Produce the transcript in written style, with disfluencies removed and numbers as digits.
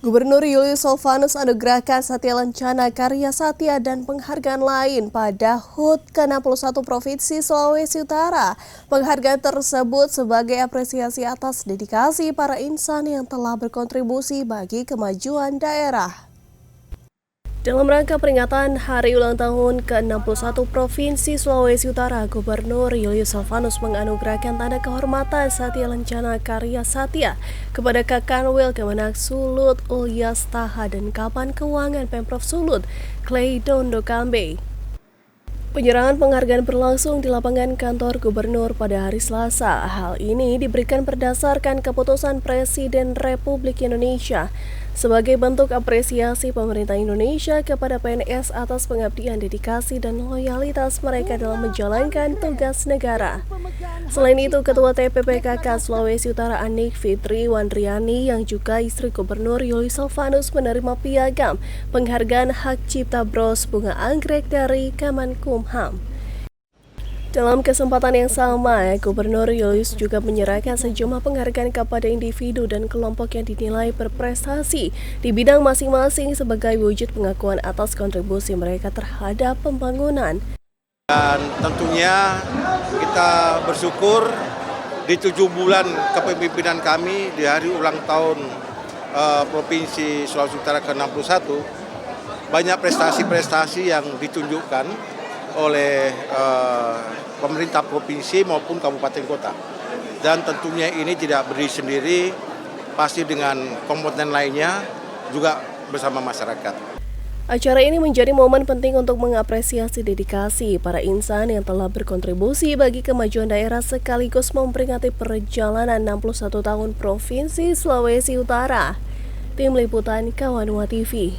Gubernur Julius Salvanus anugerahkan Satya Lencana Karya Satya dan penghargaan lain pada HUT ke-61 Provinsi Sulawesi Utara. Penghargaan tersebut sebagai apresiasi atas dedikasi para insan yang telah berkontribusi bagi kemajuan daerah. Dalam rangka peringatan Hari Ulang Tahun ke-61 Provinsi Sulawesi Utara, Gubernur Julius Salvanus menganugerahkan tanda kehormatan Satya Lencana Karya Satya kepada Kakanwil Kemenak Sulut Ulyas Taha dan Kapan Keuangan Pemprov Sulut, Clay Dondo Kambe. Penyerangan penghargaan berlangsung di lapangan kantor gubernur pada hari Selasa. Hal ini diberikan berdasarkan keputusan Presiden Republik Indonesia sebagai bentuk apresiasi pemerintah Indonesia kepada PNS atas pengabdian, dedikasi, dan loyalitas mereka dalam menjalankan tugas negara. Selain itu, Ketua TPPKK Sulawesi Utara Anik Fitri Wandriani yang juga istri Gubernur Julius Salvanus menerima piagam penghargaan Hak Cipta Bros Bunga Anggrek dari Kemenkumham. Dalam kesempatan yang sama, Gubernur Julius juga menyerahkan sejumlah penghargaan kepada individu dan kelompok yang dinilai berprestasi di bidang masing-masing sebagai wujud pengakuan atas kontribusi mereka terhadap pembangunan. Dan tentunya kita bersyukur di 7 bulan kepemimpinan kami di hari ulang tahun Provinsi Sulawesi Utara ke-61, banyak prestasi-prestasi yang ditunjukkan oleh pemerintah provinsi maupun kabupaten kota. Dan tentunya ini tidak berdiri sendiri, pasti dengan komponen lainnya juga bersama masyarakat. Acara ini menjadi momen penting untuk mengapresiasi dedikasi para insan yang telah berkontribusi bagi kemajuan daerah sekaligus memperingati perjalanan 61 tahun Provinsi Sulawesi Utara. Tim Liputan Kawanua TV.